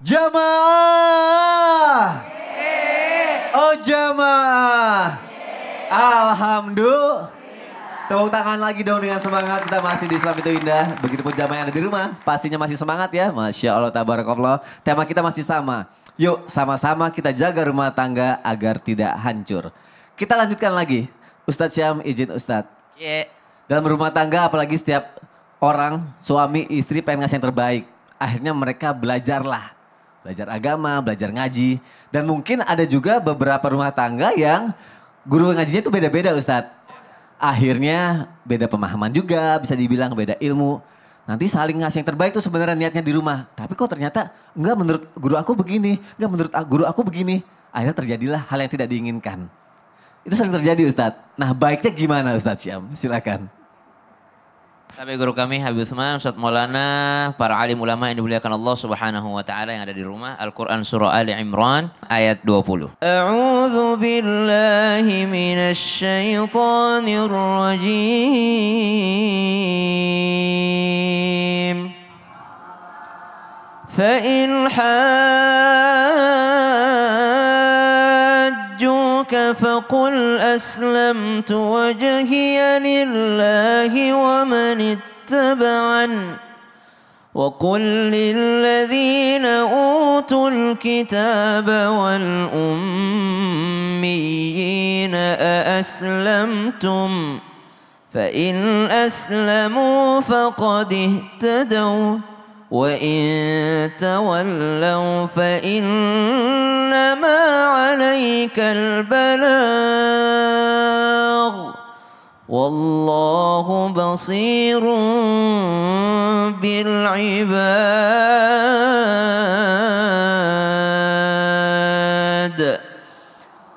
Jamaah. Oh jamaah. Alhamdulillah. Tepuk tangan lagi dong dengan semangat. Kita masih di Islam Itu Indah. Begitupun jamaah yang ada di rumah. Pastinya masih semangat ya. Masya Allah tabarakallah. Tema kita masih sama. Yuk sama-sama kita jaga rumah tangga agar tidak hancur. Kita lanjutkan lagi. Ustadz Syam izin Ustadz. Dalam rumah tangga apalagi setiap orang, suami, istri pengen ngasih yang terbaik. Akhirnya mereka belajarlah. Belajar agama, belajar ngaji. Dan mungkin ada juga beberapa rumah tangga yang guru ngajinya itu beda-beda Ustadz. Akhirnya beda pemahaman juga, bisa dibilang beda ilmu. Nanti saling ngasih yang terbaik itu sebenarnya niatnya di rumah. Tapi kok ternyata enggak menurut guru aku begini, enggak menurut guru aku begini. Akhirnya terjadilah hal yang tidak diinginkan. Itu sering terjadi Ustadz. Nah baiknya gimana Ustadz Syam? Silakan. Sampai guru kami Habib Utsman, Ustadz Maulana, para alim ulama yang dimuliakan Allah Subhanahu wa taala yang ada di rumah. Al-Qur'an surah Ali Imran ayat 20. A'udzu billahi minasy syaithanir rajim. Fa in فقل أسلمت وجهي لله ومن اتبعن وقل للذين أوتوا الكتاب والأميين أأسلمتم فإن أسلموا فقد اهتدوا وإن تولوا فإنما عليك البلاغ والله بصير بالعباد.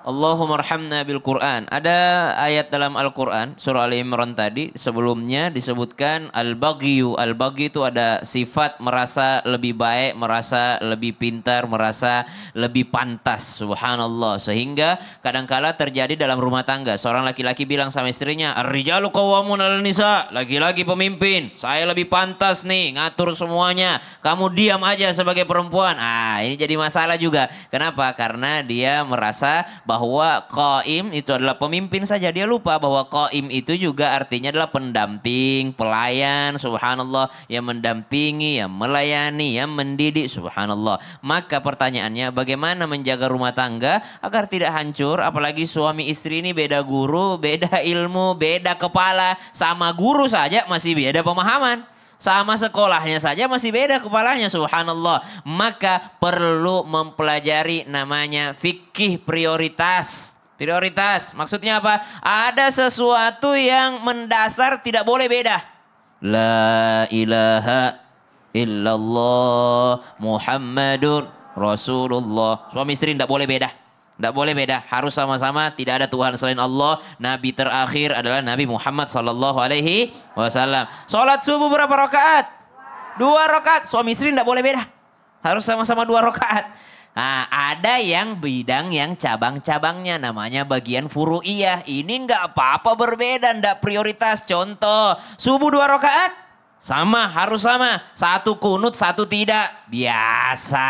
Allahumma arhamna bil Quran. Ada ayat dalam Al-Quran surah Ali Imran tadi sebelumnya disebutkan al-baghyu. Al-baghyu itu ada sifat merasa lebih baik, merasa lebih pintar, merasa lebih pantas. Subhanallah. Sehingga kadangkala terjadi dalam rumah tangga. Seorang laki-laki bilang sama istrinya, ar-rijalu qawwamun 'alan nisa. Laki-laki pemimpin. Saya lebih pantas nih ngatur semuanya. Kamu diam aja sebagai perempuan. Ini jadi masalah juga. Kenapa? Karena dia merasa bahwa qaim itu adalah pemimpin saja. Dia lupa bahwa qaim itu juga artinya adalah pendamping, pelayan, subhanallah, yang mendampingi, yang melayani, yang mendidik, subhanallah. Maka pertanyaannya bagaimana menjaga rumah tangga agar tidak hancur, apalagi suami istri ini beda guru, beda ilmu, beda kepala, sama guru saja masih beda pemahaman. Sama sekolahnya saja masih beda kepalanya, subhanallah. Maka perlu mempelajari namanya fikih prioritas. Prioritas maksudnya apa? Ada sesuatu yang mendasar tidak boleh beda. La ilaha illallah Muhammadur Rasulullah. Suami istri tidak boleh beda. Tidak boleh beda, harus sama-sama, tidak ada Tuhan selain Allah. Nabi terakhir adalah Nabi Muhammad SAW. Sholat subuh berapa rakaat? 2 rakaat. Suami istri tidak boleh beda, harus sama-sama 2 rakaat. Nah, ada yang bidang yang cabang-cabangnya namanya bagian furu'iyah. Ini nggak apa-apa berbeda, nggak prioritas. Contoh, subuh 2 rakaat. Sama, harus sama. 1 kunut, 1 tidak. Biasa.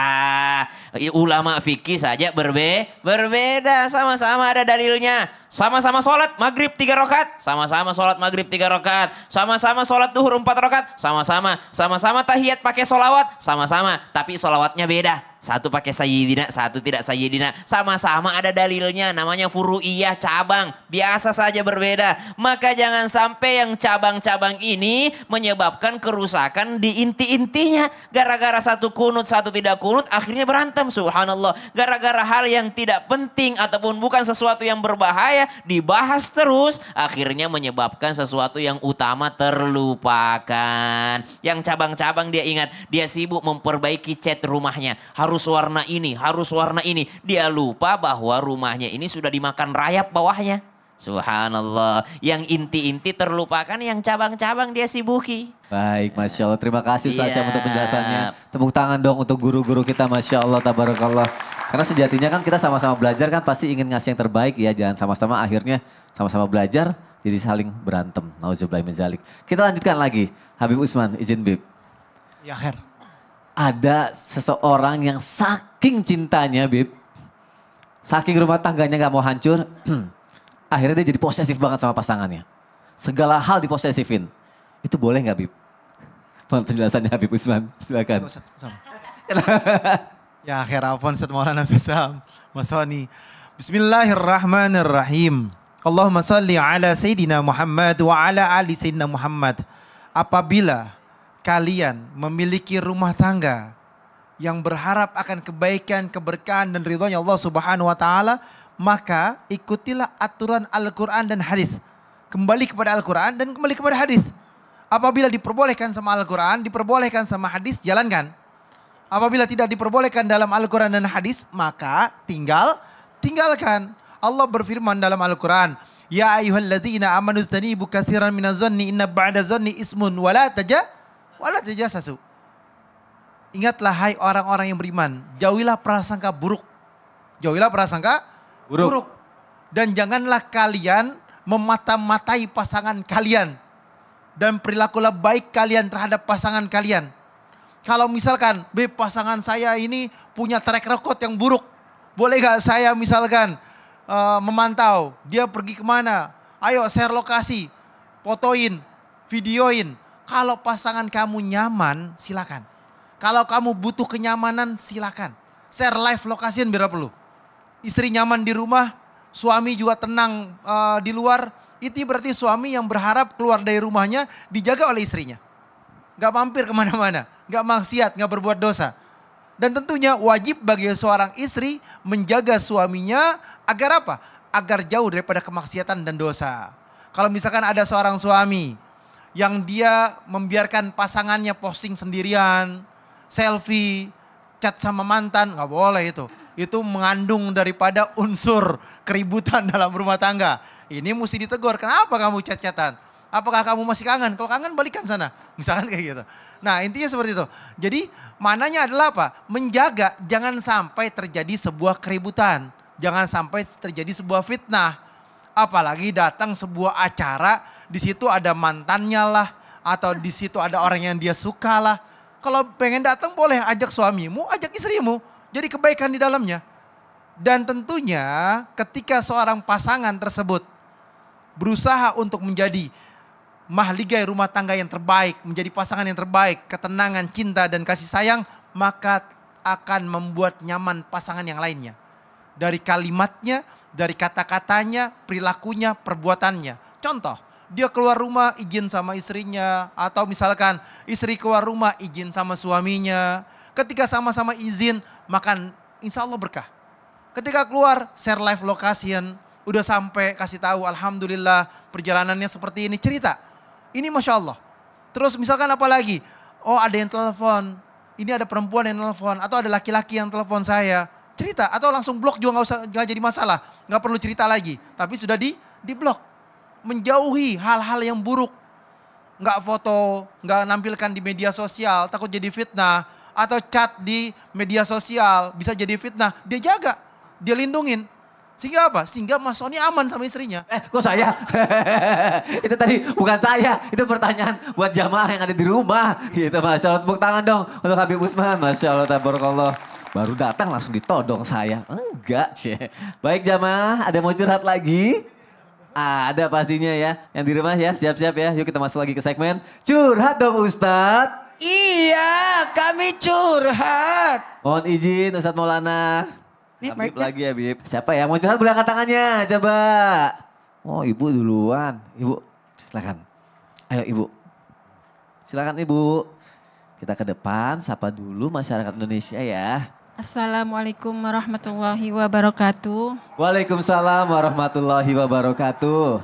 Ulama fikih saja berbeda. Sama-sama ada dalilnya. Sama-sama sholat maghrib 3 rakaat. Sama-sama sholat maghrib 3 rakaat. Sama-sama sholat duhur 4 rakaat. Sama-sama. Sama-sama tahiyat pakai sholawat. Sama-sama. Tapi sholawatnya beda. 1 pakai sayyidina, 1 tidak sayyidina. Sama-sama ada dalilnya. Namanya furu'iyah, cabang. Biasa saja berbeda. Maka jangan sampai yang cabang-cabang ini menyebabkan kerusakan di inti-intinya. Gara-gara 1 kunut, 1 tidak kunut, akhirnya berantem. Subhanallah. Gara-gara hal yang tidak penting ataupun bukan sesuatu yang berbahaya, dibahas terus. Akhirnya menyebabkan sesuatu yang utama terlupakan. Yang cabang-cabang dia ingat. Dia sibuk memperbaiki cat rumahnya. Harus warna ini, harus warna ini. Dia lupa bahwa rumahnya ini sudah dimakan rayap bawahnya. Subhanallah. Yang inti-inti terlupakan, yang cabang-cabang dia sibuki. Baik, Masya Allah. Terima kasih Ustaz Syam untuk penjelasannya. Tepuk tangan dong untuk guru-guru kita, Masya Allah, tabarakallah. Karena sejatinya kan kita sama-sama belajar kan pasti ingin ngasih yang terbaik ya. Jangan sama-sama akhirnya sama-sama belajar jadi saling berantem. Nauzubillah min dzalik. Kita lanjutkan lagi. Habib Utsman, izin Bib. Ya, Khair. Ada seseorang yang saking cintanya, Bib. Saking rumah tangganya gak mau hancur. Akhirnya dia jadi posesif banget sama pasangannya. Segala hal diposesifin. Itu boleh gak, Bib? Mohon penjelasannya Habib Usman, silakan. Ya akhir afwan Ustaz Maulana Sam, Mas Soni. Bismillahirrahmanirrahim. Allahumma salli ala Sayyidina Muhammad wa ala ali Sayyidina Muhammad. Apabila kalian memiliki rumah tangga yang berharap akan kebaikan, keberkahan dan ridhonya Allah Subhanahu wa taala, maka ikutilah aturan Al-Qur'an dan hadis. Kembali kepada Al-Qur'an dan kembali kepada hadis. Apabila diperbolehkan sama Al-Quran, diperbolehkan sama hadis, jalankan. Apabila tidak diperbolehkan dalam Al-Quran dan hadis, maka tinggalkan. Allah berfirman dalam Al-Quran, Ya ayyuhalladzina amanu istanibu katsiran minaz-zanni inna ba'da zanni ismun wala tajassasu. Ingatlah hai orang-orang yang beriman, jauhilah prasangka buruk. Jauhilah prasangka buruk. Dan janganlah kalian memata-matai pasangan kalian. Dan perilakulah baik kalian terhadap pasangan kalian. Kalau misalkan, pasangan saya ini punya track record yang buruk. Boleh gak saya misalkan memantau, dia pergi kemana? Ayo share lokasi, fotoin, videoin. Kalau pasangan kamu nyaman, silakan. Kalau kamu butuh kenyamanan, silakan. Share live location bila perlu. Istri nyaman di rumah, suami juga tenang di luar. Itu berarti suami yang berharap keluar dari rumahnya dijaga oleh istrinya. Gak mampir kemana-mana, gak maksiat, gak berbuat dosa. Dan tentunya wajib bagi seorang istri menjaga suaminya agar apa? Agar jauh daripada kemaksiatan dan dosa. Kalau misalkan ada seorang suami yang dia membiarkan pasangannya posting sendirian, selfie, chat sama mantan, gak boleh itu. Itu mengandung daripada unsur keributan dalam rumah tangga. Ini mesti ditegur, kenapa kamu chat-chatan? Apakah kamu masih kangen? Kalau kangen balikan sana. Misalkan kayak gitu. Nah intinya seperti itu. Jadi mananya adalah apa? Menjaga jangan sampai terjadi sebuah keributan. Jangan sampai terjadi sebuah fitnah. Apalagi datang sebuah acara, di situ ada mantannya lah. Atau di situ ada orang yang dia suka lah. Kalau pengen datang boleh ajak suamimu, ajak istrimu. Jadi kebaikan di dalamnya. Dan tentunya ketika seorang pasangan tersebut berusaha untuk menjadi mahligai rumah tangga yang terbaik, menjadi pasangan yang terbaik, ketenangan, cinta dan kasih sayang, maka akan membuat nyaman pasangan yang lainnya. Dari kalimatnya, dari kata-katanya, perilakunya, perbuatannya. Contoh, dia keluar rumah izin sama istrinya, atau misalkan istri keluar rumah izin sama suaminya. Ketika sama-sama izin, maka insya Allah berkah. Ketika keluar, share live location, udah sampai kasih tahu alhamdulillah perjalanannya seperti ini, cerita. Ini Masya Allah. Terus misalkan apa lagi? Oh ada yang telepon, ini ada perempuan yang telepon, atau ada laki-laki yang telepon saya. Cerita, atau langsung blok juga gak jadi masalah. Gak perlu cerita lagi, tapi sudah di blok. Menjauhi hal-hal yang buruk. Gak foto, gak nampilkan di media sosial, takut jadi fitnah. Atau chat di media sosial, bisa jadi fitnah. Dia jaga, dia lindungin. Sehingga apa? Sehingga Mas Soni aman sama istrinya. Kok saya? Itu tadi bukan saya. Itu pertanyaan buat jamaah yang ada di rumah. Gitu, Masya Allah. Tepuk tangan dong untuk Habib Usman. Masya Allah, tabarakallah. Baru datang langsung ditodong saya. Enggak, cie. Baik jamaah, ada mau curhat lagi? Ada pastinya ya. Yang di rumah ya, siap-siap ya. Yuk kita masuk lagi ke segmen Curhat dong Ustadz. Iya, kami curhat. Mohon izin Ustadz Maulana. Habib lagi ya, Habib. Siapa ya? Mau curhat boleh angkat tangannya, coba. Oh, Ibu duluan. Ibu, silakan. Ayo, Ibu. Silakan, Ibu. Kita ke depan, sapa dulu masyarakat Indonesia ya. Assalamualaikum warahmatullahi wabarakatuh. Waalaikumsalam warahmatullahi wabarakatuh.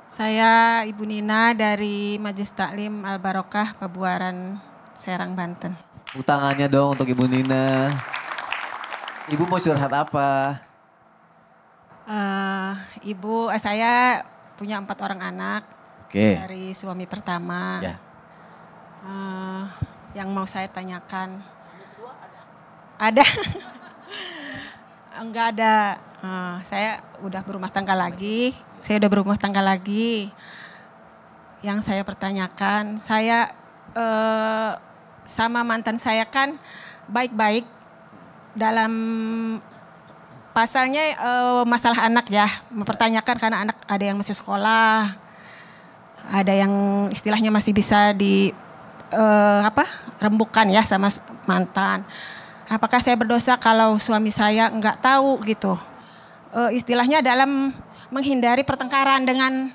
Saya Ibu Nina dari Majelis Taklim Al Barokah, Pabuaran, Serang, Banten. Tangannya dong untuk Ibu Nina. Ibu mau curhat apa? Saya punya 4 orang anak. Oke. Dari suami pertama. Ya. Yang mau saya tanyakan. Ada? Enggak ada. Saya udah berumah tangga lagi. Yang saya pertanyakan, saya sama mantan saya kan baik-baik dalam pasalnya masalah anak ya, mempertanyakan karena anak ada yang masih sekolah, ada yang istilahnya masih bisa rembukan ya sama mantan. Apakah saya berdosa kalau suami saya nggak tahu gitu? Istilahnya dalam menghindari pertengkaran dengan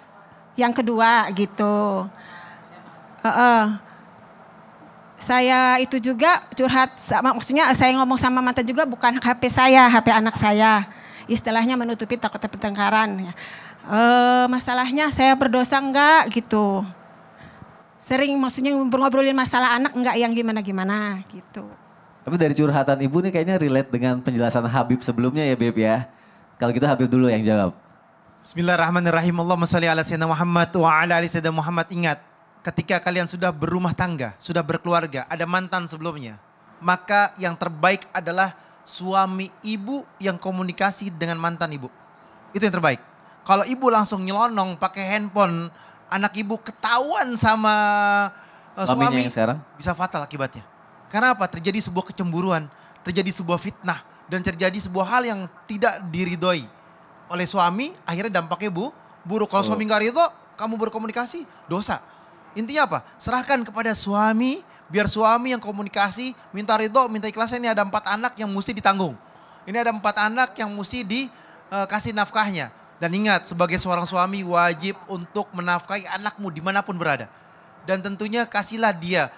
yang kedua gitu. Saya itu juga curhat sama, maksudnya saya ngomong sama mantan juga bukan HP saya, HP anak saya. Istilahnya menutupi takut pertengkaran. Ya. Masalahnya saya berdosa enggak gitu. Sering maksudnya ngobrolin masalah anak enggak yang gimana-gimana gitu. Tapi dari curhatan ibu nih kayaknya relate dengan penjelasan Habib sebelumnya ya Beb ya. Kalau gitu Habib dulu yang jawab. Bismillahirrahmanirrahim. Allahumma shalli ala sayyidina Muhammad wa ala ali sayyidina Muhammad. Ingat, ketika kalian sudah berumah tangga, sudah berkeluarga, ada mantan sebelumnya, maka yang terbaik adalah suami ibu yang komunikasi dengan mantan ibu. Itu yang terbaik. Kalau ibu langsung nyelonong pakai handphone, anak ibu ketahuan sama suami, yang sekarang bisa fatal akibatnya. Karena apa? Terjadi sebuah kecemburuan, terjadi sebuah fitnah, dan terjadi sebuah hal yang tidak diridhoi oleh suami, akhirnya dampaknya buruk. Kalau suami nggak ridho, kamu berkomunikasi, dosa. Intinya apa? Serahkan kepada suami, biar suami yang komunikasi, minta ridho, minta ikhlasnya. Ini ada 4 anak yang mesti ditanggung. Ini ada 4 anak yang mesti dikasih nafkahnya. Dan ingat, sebagai seorang suami wajib untuk menafkahi anakmu dimanapun berada. Dan tentunya kasihlah dia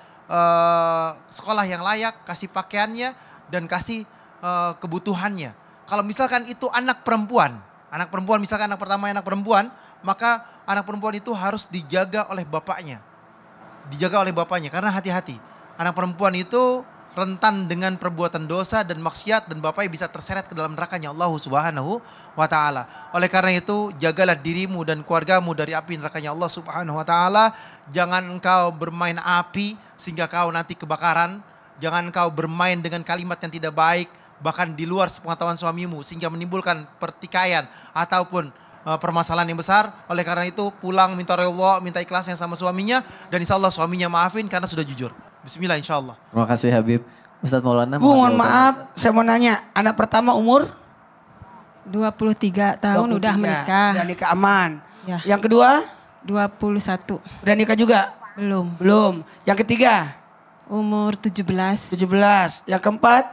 sekolah yang layak, kasih pakaiannya, dan kasih kebutuhannya. Kalau misalkan itu anak perempuan misalkan anak pertama anak perempuan, maka anak perempuan itu harus dijaga oleh bapaknya. Karena hati-hati. Anak perempuan itu rentan dengan perbuatan dosa dan maksiat dan bapaknya bisa terseret ke dalam nerakanya Allah Subhanahu wa taala. Oleh karena itu, jagalah dirimu dan keluargamu dari api nerakanya Allah Subhanahu wa taala. Jangan engkau bermain api sehingga kau nanti kebakaran. Jangan engkau bermain dengan kalimat yang tidak baik, bahkan di luar sepengetahuan suamimu sehingga menimbulkan pertikaian ataupun permasalahan yang besar. Oleh karena itu pulang minta ridha, minta ikhlasnya sama suaminya, dan insya Allah suaminya maafin karena sudah jujur. Bismillah insya Allah. Terima kasih Habib. Ustadz Maulana. Bu mohon maaf, saya mau nanya, anak pertama umur? 23 tahun 23, udah menikah. Udah nikah aman. Ya. Yang kedua? 21. Udah nikah juga? Belum. Yang ketiga? Umur 17. 17. Yang keempat?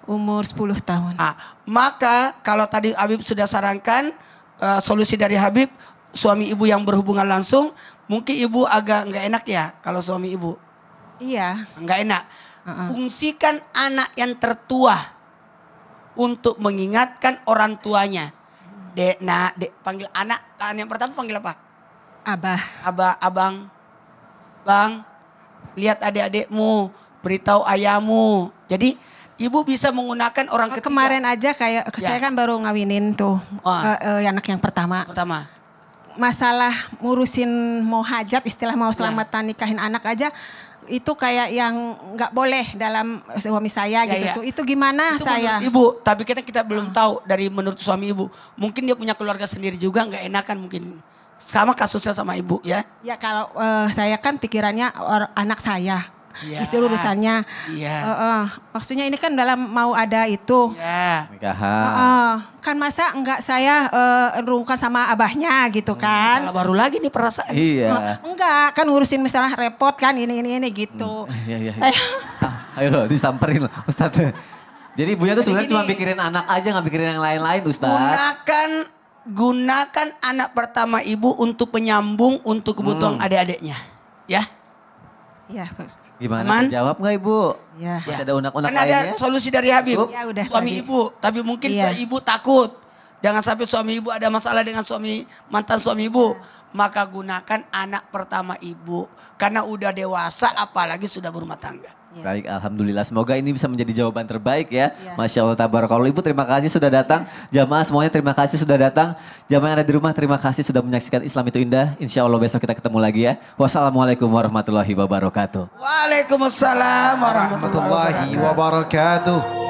Umur 10 tahun. Maka kalau tadi Habib sudah sarankan solusi dari Habib, suami ibu yang berhubungan langsung, mungkin ibu agak nggak enak ya kalau suami ibu. Iya. Nggak enak. Fungsikan anak yang tertua untuk mengingatkan orang tuanya. Dek, panggil anak yang pertama panggil apa? Abah. Abang. Bang, lihat adik-adikmu, beritahu ayahmu. Jadi ibu bisa menggunakan orang ketiga. Kemarin aja kayak saya kan baru ngawinin tuh anak yang pertama. Masalah ngurusin mau hajat, istilah mau selamatan nikahin anak aja, itu kayak yang nggak boleh dalam suami saya gitu tuh. Itu gimana itu saya? Ibu, tapi kita belum tahu dari menurut suami ibu. Mungkin dia punya keluarga sendiri juga nggak enakan mungkin. Sama kasusnya sama ibu ya. Ya kalau saya kan pikirannya anak saya. Istilah urusannya. Maksudnya ini kan dalam mau ada itu. Nikahan. Kan masa enggak saya rungkan sama abahnya gitu kan. Masalah baru lagi nih perasaan. Iya. Enggak, kan ngurusin misalnya repot kan ini gitu. Iya. Ayo loh disamperin loh Ustadz. Jadi ibunya tuh sebenarnya cuma pikirin anak aja, nggak pikirin yang lain-lain Ustadz. Gunakan anak pertama ibu untuk penyambung untuk kebutuhan adik-adiknya. Ya. Iya Pak Ustadz. Gimana terjawab nggak Ibu? Iya. Masih ada unek-unek lainnya? Kan ada solusi dari Habib. Ya, udah suami tadi. ibu. Tapi mungkin ibu takut. Jangan sampai suami ibu ada masalah dengan mantan suami ibu. Maka gunakan anak pertama ibu. Karena udah dewasa apalagi sudah berumah tangga. Ya. Baik, Alhamdulillah. Semoga ini bisa menjadi jawaban terbaik ya. Masya Allah, tabarakallah. Ibu terima kasih sudah datang. Jamaah semuanya terima kasih sudah datang. Jamaah yang ada di rumah terima kasih sudah menyaksikan Islam itu Indah. Insya Allah besok kita ketemu lagi ya. Wassalamualaikum warahmatullahi wabarakatuh. Waalaikumsalam warahmatullahi wabarakatuh.